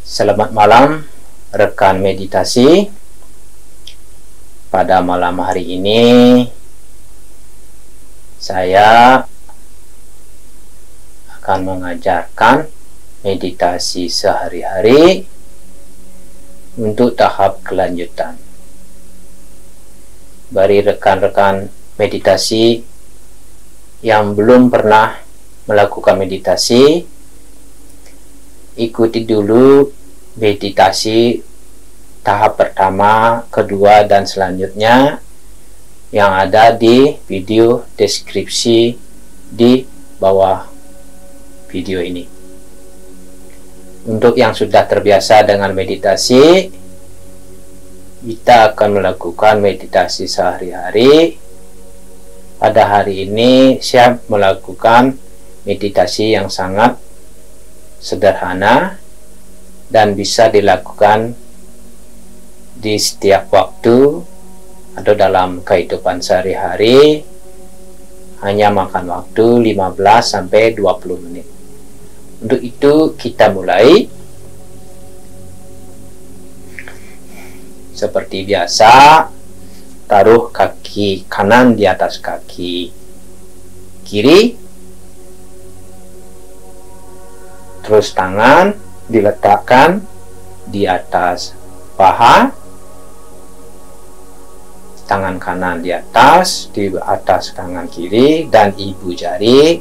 Selamat malam rekan meditasi. Pada malam hari ini saya akan mengajarkan meditasi sehari-hari untuk tahap kelanjutan. Bagi rekan-rekan meditasi yang belum pernah melakukan meditasi, ikuti dulu meditasi tahap pertama, kedua, dan selanjutnya yang ada di video deskripsi di bawah video ini. Untuk yang sudah terbiasa dengan meditasi, kita akan melakukan meditasi sehari-hari. Pada hari ini saya melakukan meditasi yang sangat sederhana dan bisa dilakukan di setiap waktu atau dalam kehidupan sehari-hari, hanya makan waktu 15-20 menit. Untuk itu kita mulai. Seperti biasa, taruh kaki kanan di atas kaki kiri, terus tangan diletakkan di atas paha, tangan kanan di atas tangan kiri, dan ibu jari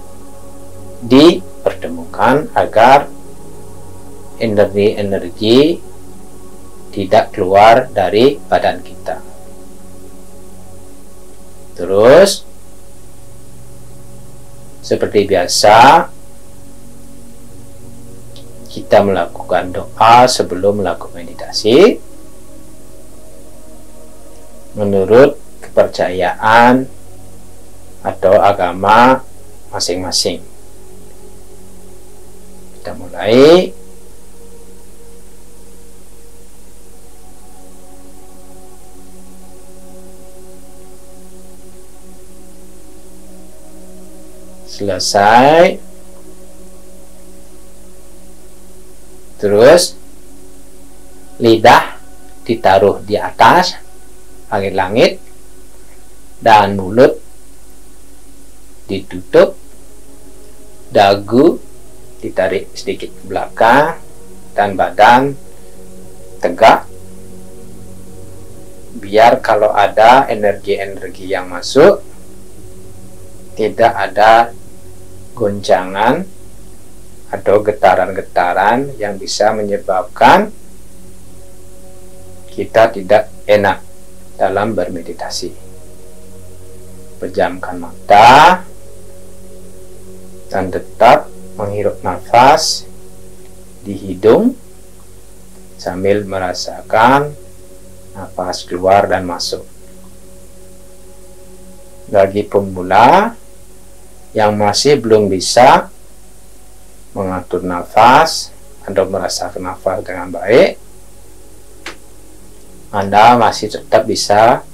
dipertemukan agar energi tidak keluar dari badan kita. Terus seperti biasa, kita melakukan doa sebelum melakukan meditasi menurut kepercayaan atau agama masing-masing. Kita mulai. Selesai. Terus lidah ditaruh di atas langit-langit dan mulut ditutup, dagu ditarik sedikit ke belakang dan badan tegak, biar kalau ada energi-energi yang masuk tidak ada goncangan atau getaran-getaran yang bisa menyebabkan kita tidak enak dalam bermeditasi. Pejamkan mata dan tetap menghirup nafas di hidung sambil merasakan nafas keluar dan masuk. Bagi pemula yang masih belum bisa mengatur nafas atau merasakan nafas dengan baik, Anda masih tetap bisa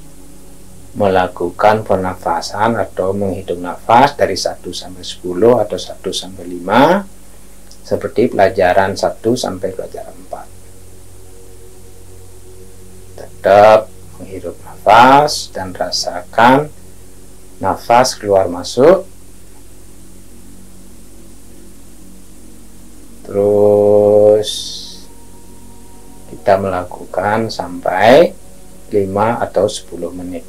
melakukan pernafasan atau menghitung nafas dari 1 sampai 10 atau 1 sampai 5 seperti pelajaran 1 sampai pelajaran 4. Tetap menghirup nafas dan rasakan nafas keluar masuk. Terus kita melakukan sampai 5 atau 10 menit.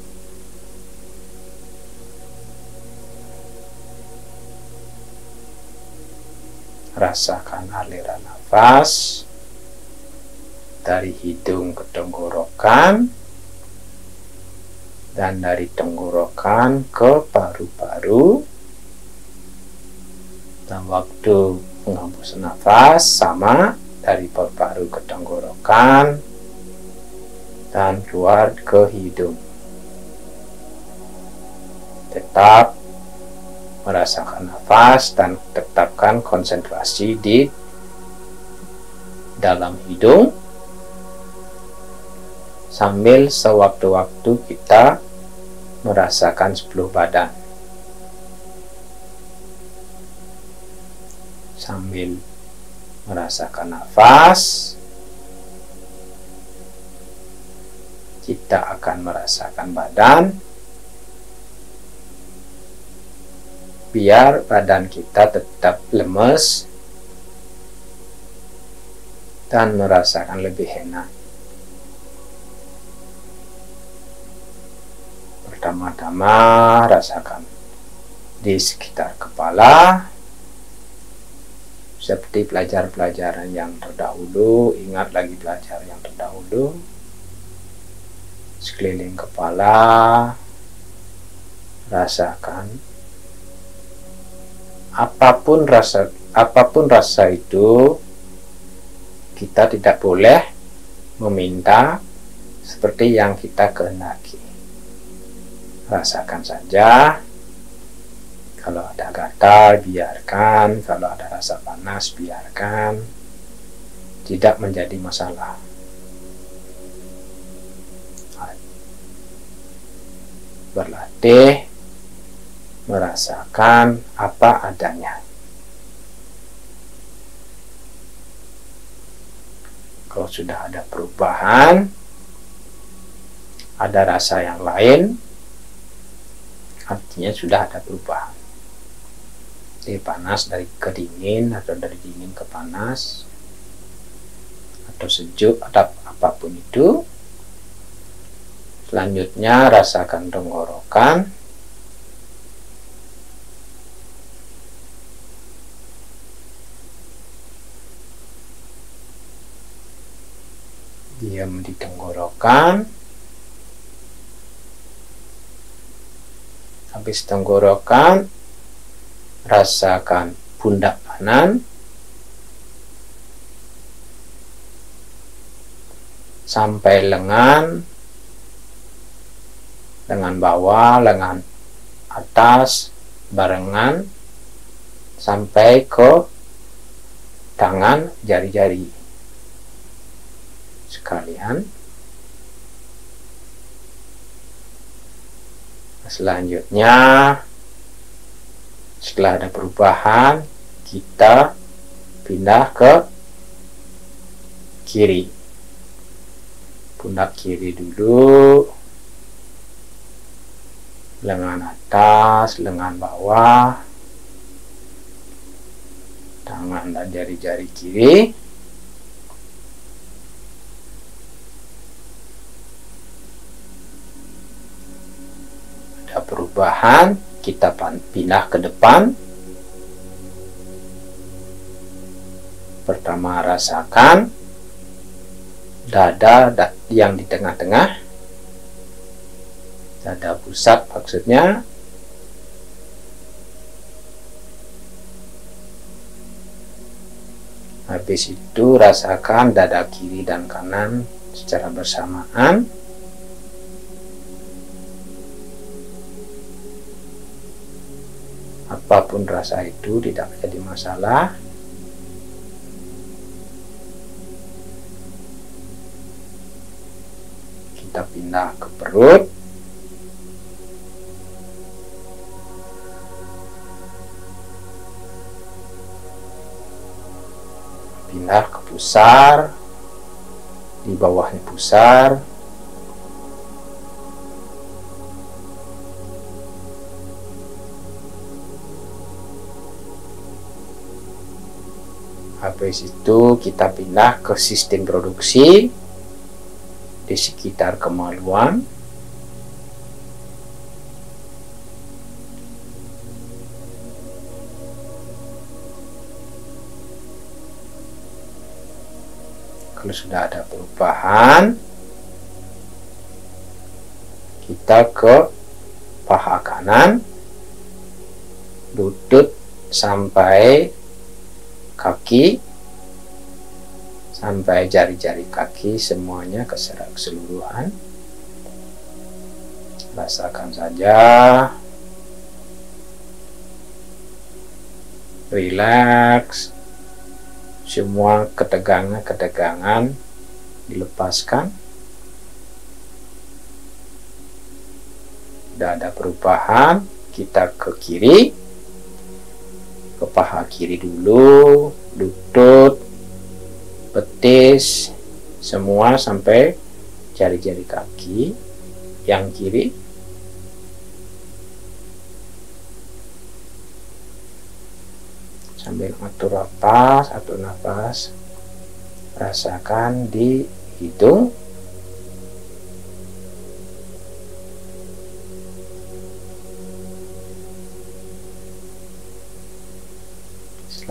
Rasakan aliran nafas dari hidung ke tenggorokan dan dari tenggorokan ke paru-paru. Dan waktu menghembus nafas sama dari paru-paru ke tenggorokan dan keluar ke hidung. Tetap merasakan nafas dan tetapkan konsentrasi di dalam hidung sambil sewaktu-waktu kita merasakan 10 badan. Sambil merasakan nafas kita akan merasakan badan, biar badan kita tetap lemes dan merasakan lebih enak. Pertama-tama rasakan di sekitar kepala, seperti pelajaran yang terdahulu. Ingat lagi pelajaran yang terdahulu. Sekeliling kepala, rasakan apapun rasa itu. Kita tidak boleh meminta seperti yang kita kehendaki. Rasakan saja. Kalau ada gatal, biarkan. Kalau ada rasa panas, biarkan. Tidak menjadi masalah. Berlatih merasakan apa adanya. Kalau sudah ada perubahan, ada rasa yang lain, artinya sudah ada perubahan. Dari panas dari ke dingin, atau dari dingin ke panas, atau sejuk, atau apapun itu. Selanjutnya rasakan tenggorokan. Diam di tenggorokan. Habis tenggorokan, rasakan pundak kanan sampai lengan bawah, lengan atas barengan sampai ke tangan, jari-jari sekalian. Selanjutnya, setelah ada perubahan, kita pindah ke kiri. Pundak kiri dulu, lengan atas, lengan bawah, tangan dan jari-jari kiri. Ada perubahan, kita pindah ke depan. Pertama rasakan dada yang di tengah-tengah, dada pusat maksudnya. Habis itu rasakan dada kiri dan kanan secara bersamaan. Apapun rasa itu tidak menjadi masalah. Kita pindah ke perut. Pindah ke pusar, di bawahnya pusar. Habis itu kita pindah ke sistem produksi di sekitar kemaluan. Kalau sudah ada perubahan, kita ke paha kanan, lutut sampai kaki, sampai jari-jari kaki, semuanya keseluruhan. Rasakan saja, relax, semua ketegangan dilepaskan. Sudah ada perubahan, kita ke kiri, ke paha kiri dulu, lutut, betis, semua sampai jari-jari kaki. yang kiri. Sambil atur nafas, rasakan di hidung.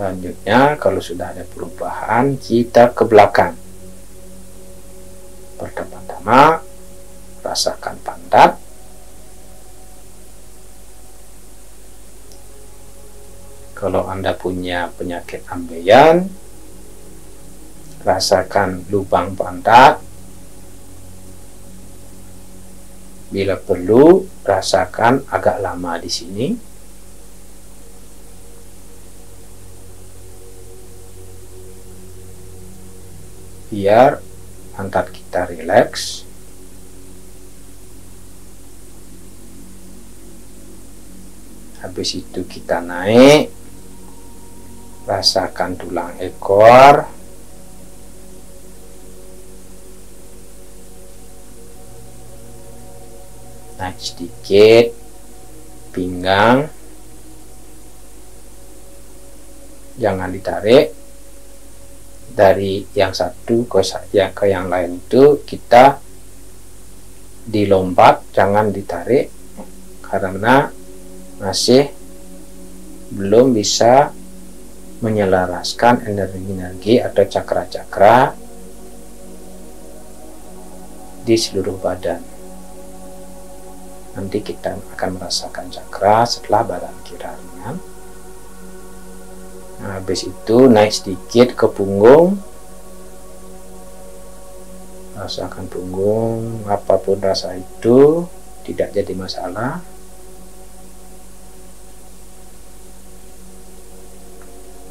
Selanjutnya, kalau sudah ada perubahan, kita ke belakang. Pertama-tama, rasakan pantat. Kalau Anda punya penyakit ambeien, rasakan lubang pantat. Bila perlu, rasakan agak lama di sini. Biar pantat kita rileks. Habis itu kita naik. Rasakan tulang ekor. Naik sedikit pinggang. Jangan ditarik. Dari yang satu ke yang lain itu kita dilompat, jangan ditarik, karena masih belum bisa menyelaraskan energi-energi atau cakra-cakra di seluruh badan. Nanti kita akan merasakan cakra setelah badan kita ringan. Nah, habis itu naik sedikit ke punggung. Rasakan punggung, apapun rasa itu tidak jadi masalah.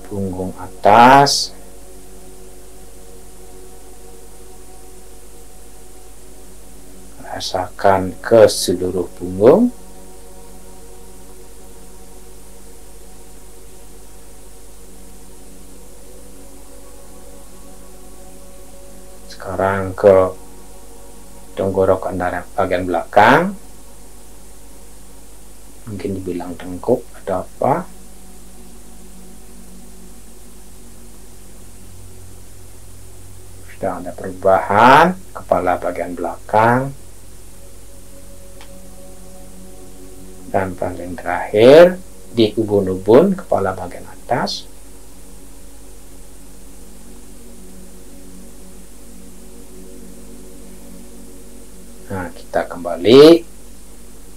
Punggung atas, rasakan ke seluruh punggung. Sekarang ke tenggorokan dari bagian belakang, mungkin dibilang tengkuk atau apa. Sudah ada perubahan kepala bagian belakang. Dan paling terakhir di ubun-ubun kepala bagian atas. Nah, kita kembali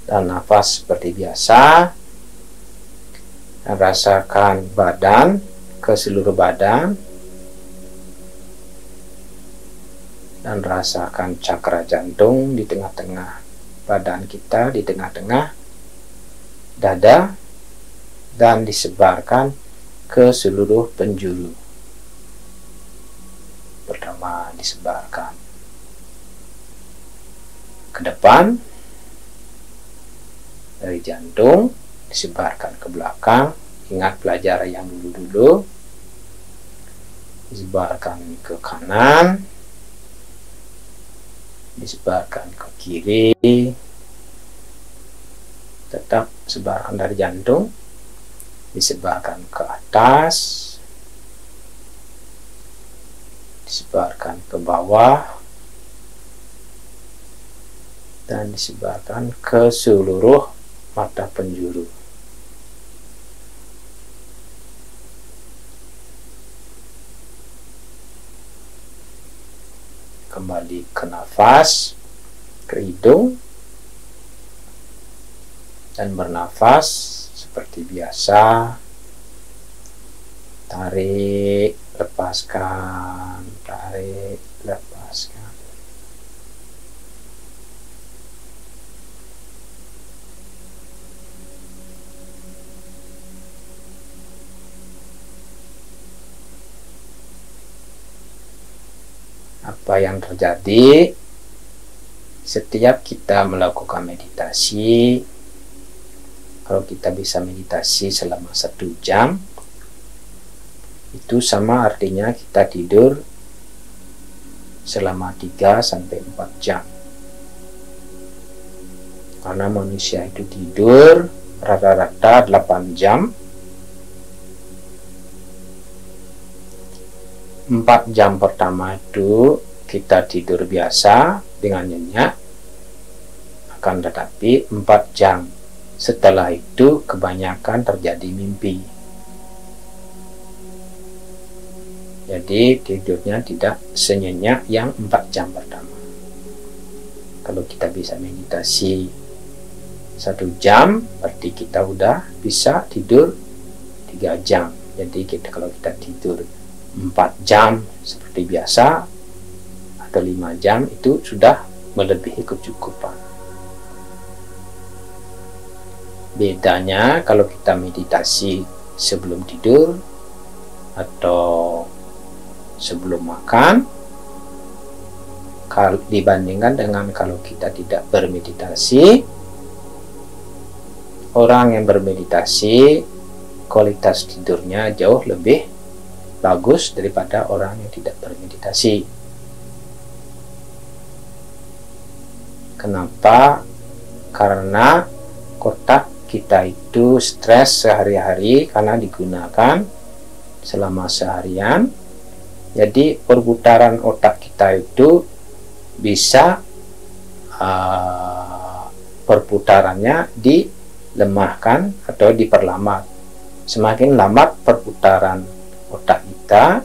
dan nafas seperti biasa, dan rasakan badan ke seluruh badan, dan rasakan cakra jantung di tengah-tengah badan kita, di tengah-tengah dada, dan disebarkan ke seluruh penjuru. Pertama disebarkan ke depan dari jantung, disebarkan ke belakang. Ingat pelajaran yang dulu-dulu. Disebarkan ke kanan, disebarkan ke kiri, tetap sebarkan dari jantung, disebarkan ke atas, disebarkan ke bawah, dan disebarkan ke seluruh mata penjuru. Kembali ke nafas, ke hidung, dan bernafas seperti biasa. Tarik, lepaskan, tarik, lepaskan. Apa yang terjadi setiap kita melakukan meditasi? Kalau kita bisa meditasi selama 1 jam, itu sama artinya kita tidur selama 3-4 jam. karena manusia itu tidur rata-rata 8 jam. 4 jam pertama itu kita tidur biasa dengan nyenyak, akan tetapi 4 jam setelah itu kebanyakan terjadi mimpi. Jadi tidurnya tidak senyenyak yang 4 jam pertama. Kalau kita bisa meditasi 1 jam, berarti kita udah bisa tidur 3 jam. Jadi kalau kita tidur 4 jam seperti biasa atau 5 jam, itu sudah melebihi kecukupan. Bedanya kalau kita meditasi sebelum tidur atau sebelum makan, dibandingkan dengan kalau kita tidak bermeditasi. Orang yang bermeditasi kualitas tidurnya jauh lebih bagus daripada orang yang tidak bermeditasi. Kenapa? Karena otak kita itu stres sehari-hari karena digunakan selama seharian. Jadi perputaran otak kita itu bisa perputarannya dilemahkan atau diperlambat. Semakin lambat perputaran otak kita,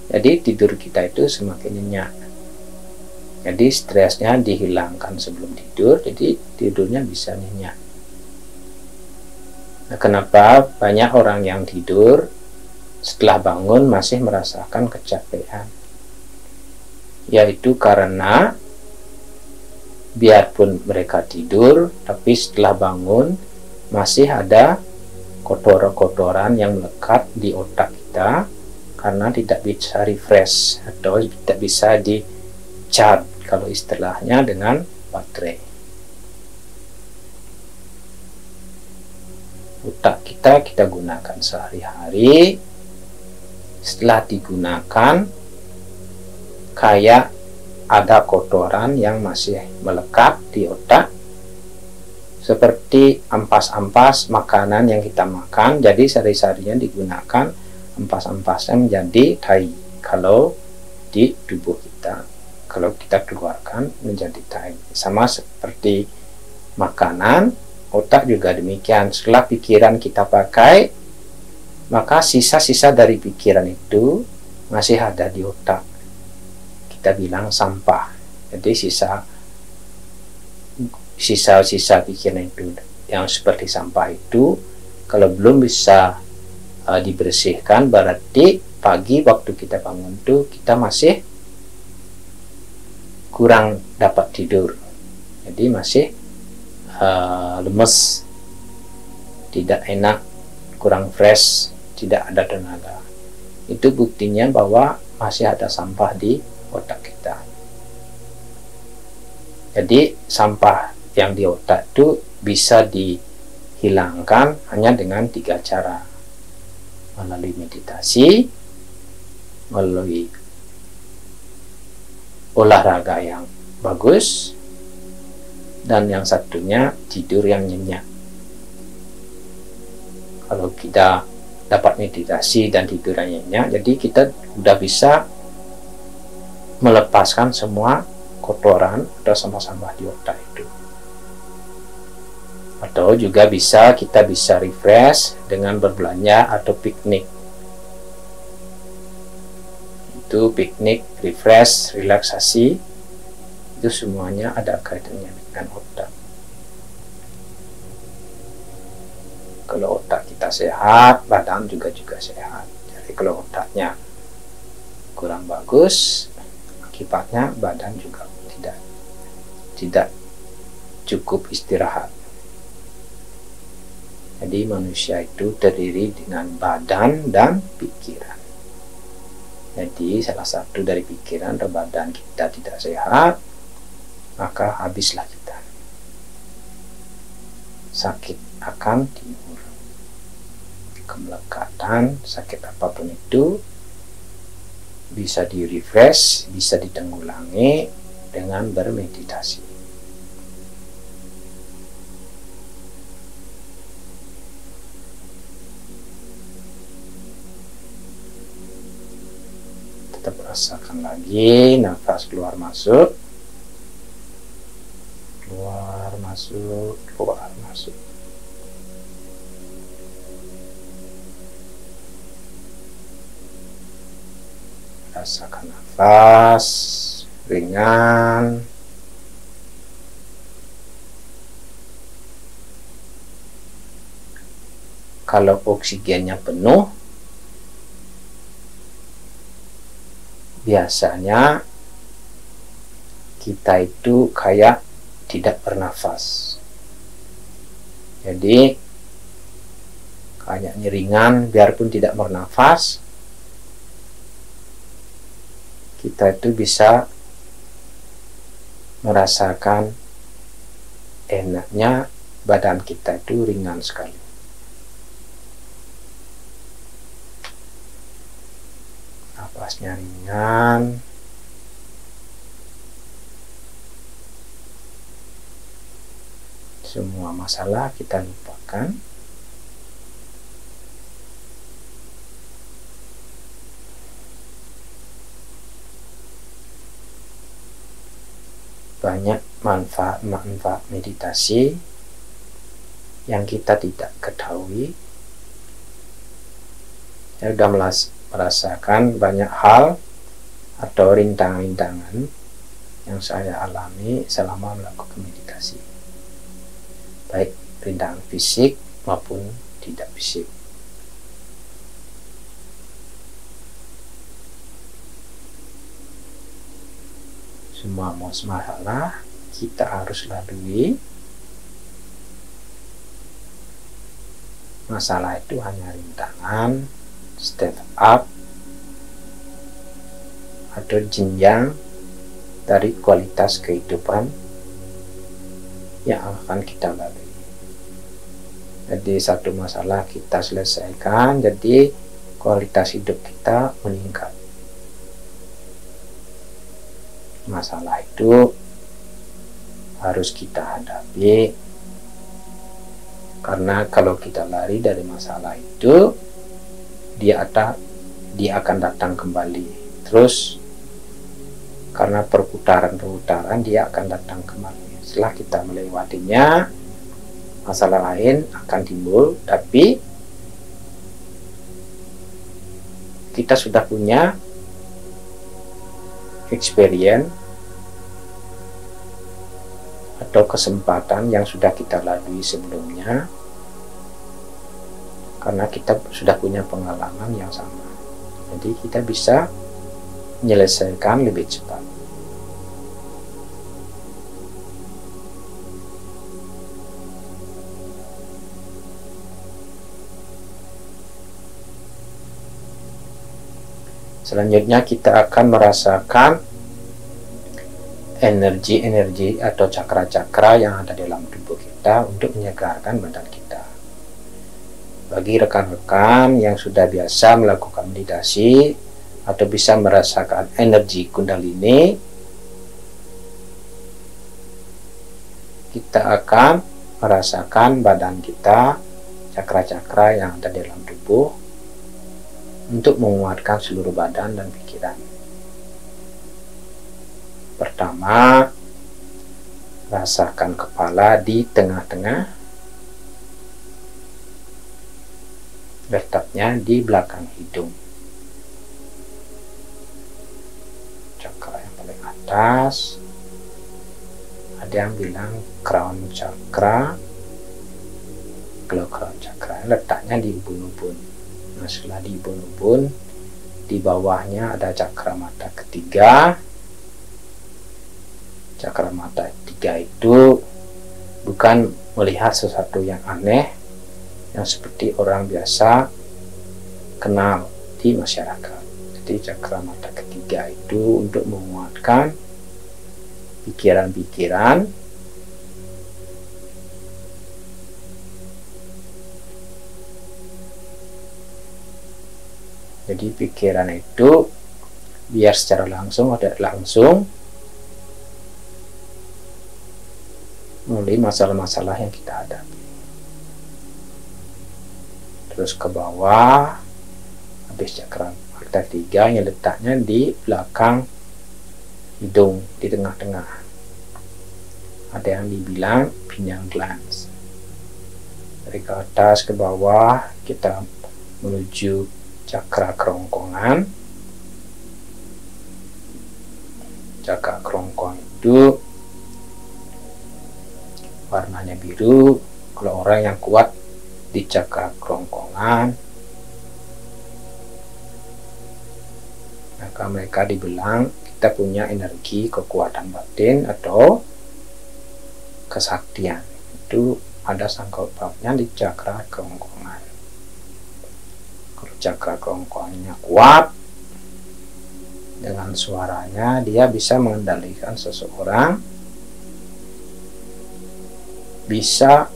jadi tidur kita itu semakin nyenyak. Jadi stresnya dihilangkan sebelum tidur, jadi tidurnya bisa nyenyak. Nah, kenapa banyak orang yang tidur setelah bangun masih merasakan kecapean? Yaitu karena biarpun mereka tidur, tapi setelah bangun masih ada kotoran-kotoran yang melekat di otak kita karena tidak bisa refresh atau tidak bisa di charge kalau istilahnya dengan baterai. Otak kita gunakan sehari-hari. Setelah digunakan, kayak ada kotoran yang masih melekat di otak, seperti ampas-ampas makanan yang kita makan. Jadi sari-sarinya digunakan, ampas-ampasnya menjadi tai kalau di tubuh kita. Kalau kita keluarkan menjadi tai. Sama seperti makanan, otak juga demikian. Setelah pikiran kita pakai, maka sisa-sisa dari pikiran itu masih ada di otak. Kita bilang sampah. Jadi sisa-sisa pikiran itu yang seperti sampah itu kalau belum bisa dibersihkan, berarti pagi waktu kita bangun itu kita masih kurang dapat tidur. Jadi masih lemes, tidak enak, kurang fresh, tidak ada tenaga. Itu buktinya bahwa masih ada sampah di otak kita. Jadi sampah yang di otak itu bisa dihilangkan hanya dengan 3 cara. Melalui meditasi, melalui olahraga yang bagus, dan yang satunya tidur yang nyenyak. Kalau kita dapat meditasi dan tidur yang nyenyak, jadi kita sudah bisa melepaskan semua kotoran atau sampah-sampah di otak itu. Atau juga kita bisa refresh dengan berbelanja atau piknik. Itu piknik, refresh, relaksasi, itu semuanya ada kaitannya dengan otak. Kalau otak kita sehat, badan juga sehat. Jadi kalau otaknya kurang bagus, akibatnya badan juga tidak cukup istirahat. Jadi manusia itu terdiri dengan badan dan pikiran. Jadi salah satu dari pikiran atau badan kita tidak sehat, maka habislah kita. Sakit akan timbul. Kemelekatan, sakit apapun itu bisa di-refresh, bisa ditanggulangi dengan bermeditasi. Rasakan lagi nafas keluar masuk, keluar masuk, keluar masuk. Rasakan nafas ringan. Kalau oksigennya penuh, biasanya kita itu kayak tidak bernafas. Jadi kayaknya ringan, biarpun tidak bernafas, kita itu bisa merasakan enaknya badan kita itu ringan sekali. Napasnya ringan. Semua masalah kita lupakan. Banyak manfaat-manfaat meditasi yang kita tidak ketahui. Saya sudah merasakan banyak hal atau rintangan-rintangan yang saya alami selama melakukan meditasi, baik rintangan fisik maupun tidak fisik. Semua masalah kita harus lalui. Masalah itu hanya rintangan, step up, atau jenjang dari kualitas kehidupan yang akan kita lalui. Jadi satu masalah kita selesaikan, jadi kualitas hidup kita meningkat. Masalah itu harus kita hadapi, karena kalau kita lari dari masalah itu, dia akan datang kembali terus, karena perputaran dia akan datang kembali. Setelah kita melewatinya, masalah lain akan timbul, tapi kita sudah punya experience atau kesempatan yang sudah kita lalui sebelumnya, karena kita sudah punya pengalaman yang sama. Jadi kita bisa menyelesaikan lebih cepat. Selanjutnya kita akan merasakan energi-energi atau cakra-cakra yang ada dalam tubuh kita untuk menyegarkan badan kita. Bagi rekan-rekan yang sudah biasa melakukan meditasi atau bisa merasakan energi kundalini, kita akan merasakan badan kita, cakra-cakra yang ada dalam tubuh, untuk menguatkan seluruh badan dan pikiran. Pertama, rasakan kepala di tengah-tengah, letaknya di belakang hidung. Cakra yang paling atas, ada yang bilang crown chakra. Kalau crown chakra letaknya di ubun-ubun. Nah, setelah di ubun-ubun, di bawahnya ada cakra mata ketiga. Cakra mata ketiga itu bukan melihat sesuatu yang aneh yang seperti orang biasa kenal di masyarakat. Jadi cakra mata ketiga itu untuk menguatkan pikiran-pikiran, jadi pikiran itu biar secara langsung atau tidak langsung melalui masalah-masalah yang kita hadapi. Terus ke bawah, habis cakra mata ada 3 yang letaknya di belakang hidung, di tengah-tengah. Ada yang dibilang pineal glands. Dari ke atas ke bawah kita menuju cakra kerongkongan. Cakra kerongkongan itu warnanya biru. Kalau orang yang kuat di cakra kerongkongan, maka mereka dibilang kita punya energi kekuatan batin atau kesaktian. Itu ada sangkut pautnya di cakra kerongkongan. Kalau cakra kerongkongannya kuat, dengan suaranya dia bisa mengendalikan seseorang, bisa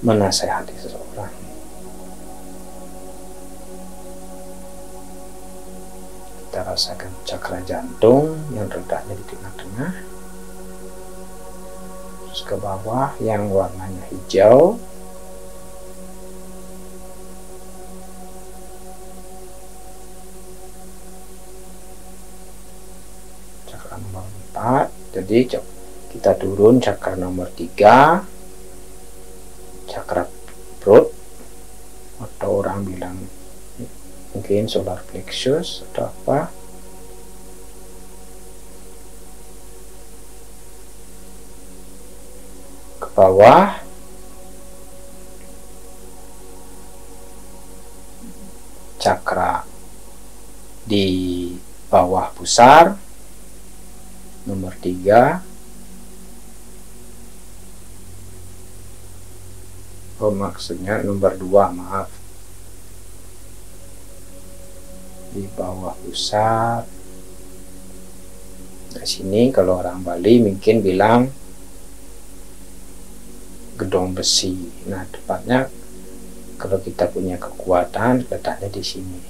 menasehati seseorang. Kita rasakan cakra jantung yang letaknya di tengah-tengah, terus ke bawah yang warnanya hijau. Cakra nomor 4. Jadi kita turun cakra nomor 3, cakra perut, atau orang bilang mungkin solar plexus atau apa. Ke bawah cakra di bawah pusar nomor 3. Oh, maksudnya nomor 2, maaf. Di bawah pusar. Nah, sini kalau orang Bali mungkin bilang gedong besi. Nah, tepatnya kalau kita punya kekuatan letaknya di sini.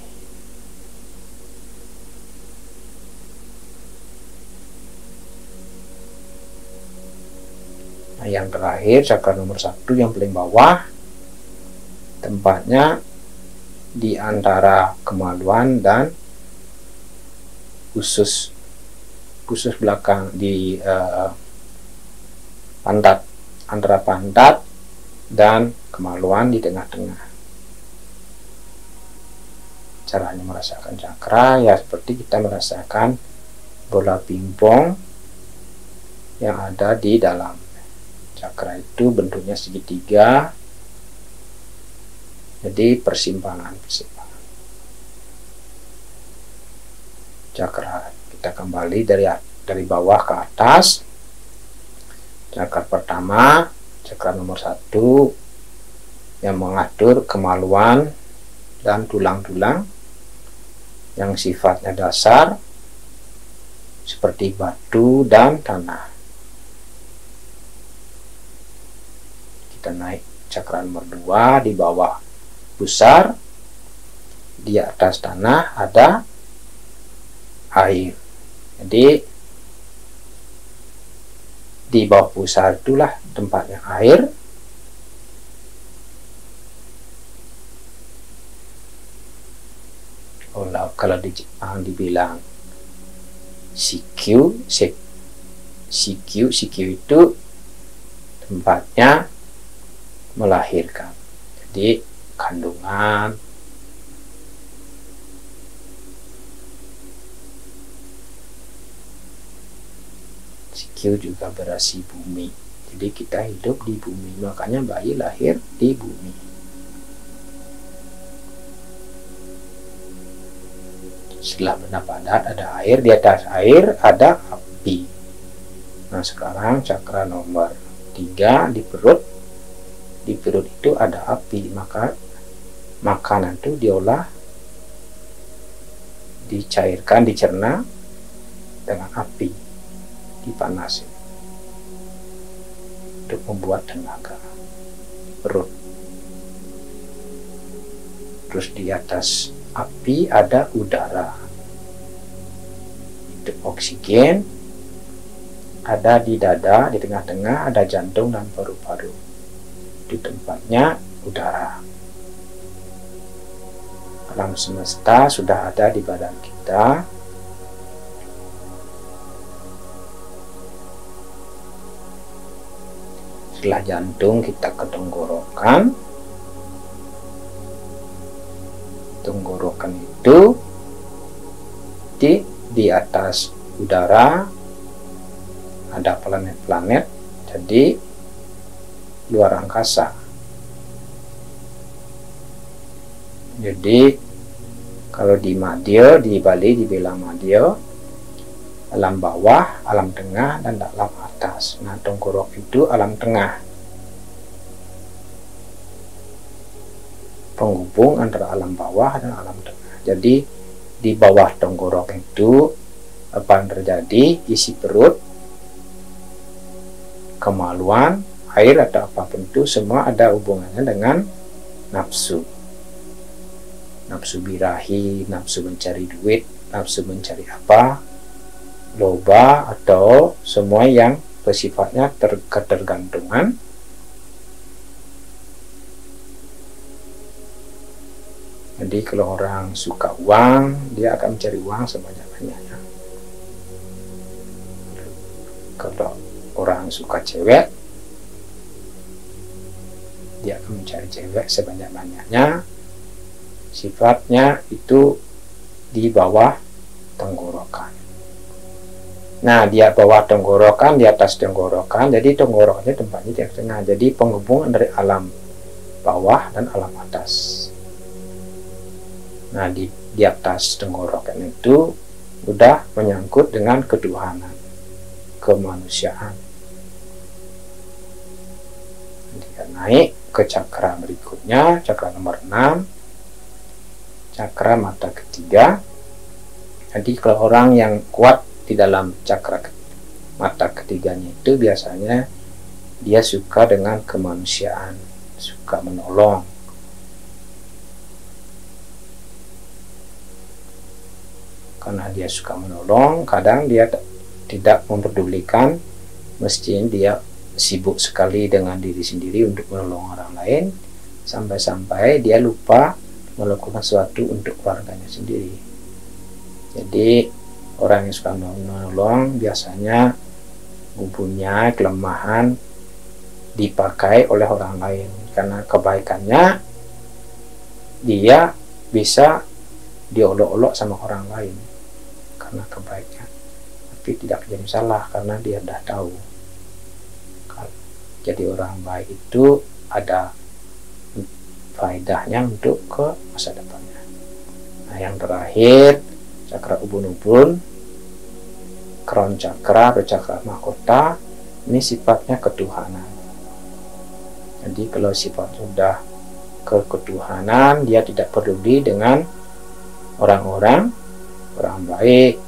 Nah, yang terakhir cakra nomor 1 yang paling bawah, tempatnya di antara kemaluan dan usus belakang, di pantat, antara pantat dan kemaluan di tengah-tengah. Caranya merasakan cakra ya seperti kita merasakan bola pingpong yang ada di dalam. Cakra itu bentuknya segitiga, jadi persimpangan. Cakra kita kembali dari bawah ke atas. Cakra pertama, cakra nomor 1 yang mengatur kemaluan dan tulang-tulang yang sifatnya dasar seperti batu dan tanah. Kita naik cakra nomor 2 di bawah pusar, di atas tanah ada air. Jadi di bawah pusar itulah tempatnya air. Kalau di Jepang dibilang CQ itu tempatnya melahirkan. Jadi kandungan, CQ juga berarti bumi. Jadi kita hidup di bumi, makanya bayi lahir di bumi. Setelah benda padat ada air, di atas air ada api. Nah, sekarang cakra nomor 3 di perut. Di perut itu ada api, maka makanan itu diolah, dicairkan, dicerna dengan api, dipanasin untuk membuat tenaga di perut. Terus di atas api ada udara, itu oksigen. Ada di dada, di tengah-tengah ada jantung dan paru-paru. Di tempatnya udara. alam semesta sudah ada di badan kita. Setelah jantung kita ke tenggorokan. Tenggorokan itu di atas udara ada planet-planet, jadi luar angkasa. Jadi kalau di Madya, di Bali dibilang Madya, alam bawah, alam tengah, dan alam atas. Nah, tenggorok itu alam tengah, penghubung antara alam bawah dan alam tengah. Jadi di bawah tenggorok itu apa yang terjadi? Isi perut, kemaluan, air atau apapun itu semua ada hubungannya dengan nafsu. Nafsu birahi, nafsu mencari duit, nafsu mencari apa, loba, atau semua yang bersifatnya ketergantungan. Jadi kalau orang suka uang, dia akan mencari uang sebanyak-banyaknya. Kalau orang suka cewek, dia akan mencari cewek sebanyak-banyaknya. Sifatnya itu di bawah tenggorokan. Nah, dia bawah tenggorokan, di atas tenggorokan. Jadi tenggorokannya tempatnya di tengah. Jadi penghubungan dari alam bawah dan alam atas. Nah, di atas tenggorokan itu udah menyangkut dengan ketuhanan, kemanusiaan. Dia naik ke cakra berikutnya, cakra nomor 6, cakra mata ketiga. Jadi kalau orang yang kuat di dalam cakra mata ketiganya itu biasanya dia suka dengan kemanusiaan, suka menolong. Karena dia suka menolong, kadang dia tidak memperdulikan, mestinya dia sibuk sekali dengan diri sendiri untuk menolong orang lain, sampai-sampai dia lupa melakukan sesuatu untuk keluarganya sendiri. Jadi orang yang suka menolong biasanya mempunyai kelemahan dipakai oleh orang lain, karena kebaikannya dia bisa diolok-olok sama orang lain karena kebaikan, tapi tidak jadi salah karena dia sudah tahu. Jadi orang baik itu ada faedahnya untuk ke masa depannya. Nah, yang terakhir cakra ubun-ubun, crown cakra atau cakra mahkota, ini sifatnya ketuhanan. Jadi kalau sifat sudah ke ketuhanan, dia tidak peduli dengan orang-orang, orang baik,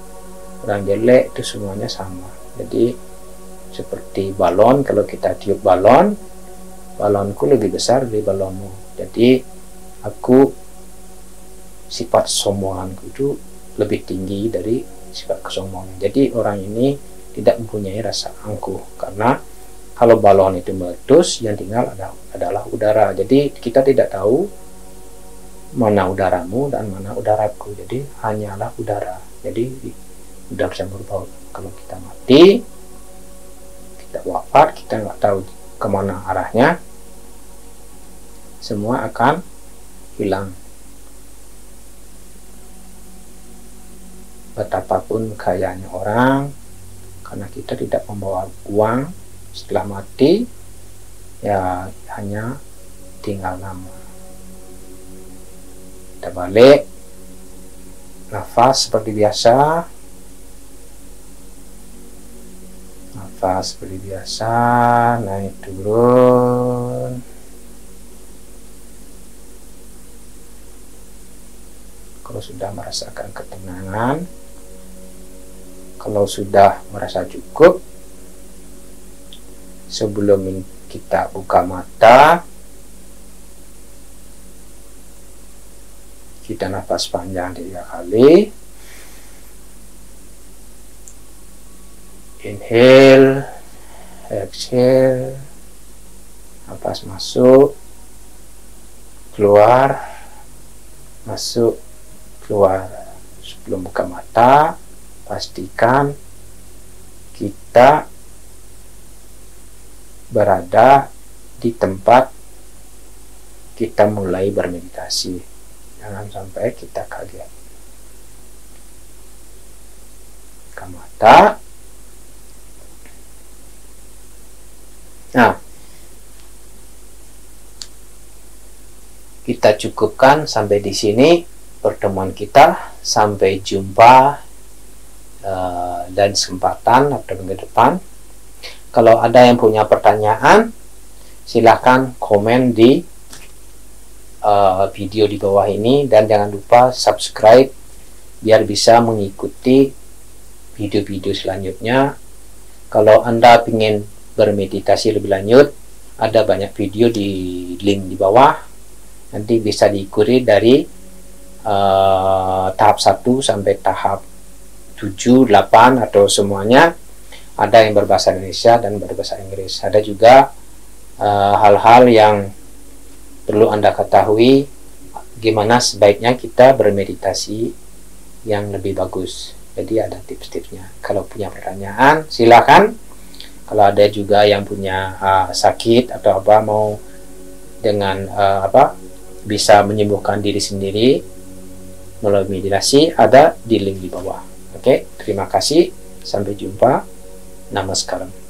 orang jelek, itu semuanya sama. Jadi seperti balon, kalau kita tiup balon, balonku lebih besar dari balonmu. Jadi aku sifat sombonganku itu lebih tinggi dari sifat kesombongan. Jadi orang ini tidak mempunyai rasa angkuh, karena kalau balon itu meletus, yang tinggal adalah udara. Jadi kita tidak tahu mana udaramu dan mana udaraku. Jadi hanyalah udara. Jadi udara bisa berubah. Kalau kita mati, kita wafat, kita nggak tahu kemana arahnya, semua akan hilang. Betapapun kayanya orang, karena kita tidak membawa uang, setelah mati ya hanya tinggal nama. Kita balik, nafas seperti biasa, nafas seperti biasa, naik turun. Kalau sudah merasakan ketenangan, kalau sudah merasa cukup, sebelum kita buka mata, kita nafas panjang 3 kali. Inhale, exhale, nafas masuk, keluar, masuk keluar. Sebelum buka mata, pastikan kita berada di tempat kita mulai bermeditasi. Jangan sampai kita kaget. Buka mata. Nah, kita cukupkan sampai di sini pertemuan kita. Sampai jumpa dan kesempatan atau minggu depan. Kalau ada yang punya pertanyaan, silahkan komen di video di bawah ini, dan jangan lupa subscribe biar bisa mengikuti video-video selanjutnya. Kalau Anda ingin bermeditasi lebih lanjut, ada banyak video di link di bawah. Nanti bisa diikuti dari tahap 1 sampai tahap 7, 8 atau semuanya. Ada yang berbahasa Indonesia dan berbahasa Inggris. Ada juga hal-hal yang perlu Anda ketahui, gimana sebaiknya kita bermeditasi yang lebih bagus. Jadi ada tips-tipsnya. Kalau punya pertanyaan, silakan. Kalau ada juga yang punya sakit atau apa, mau dengan bisa menyembuhkan diri sendiri melalui meditasi, ada di link di bawah. Oke, terima kasih. Sampai jumpa. Namaskaram.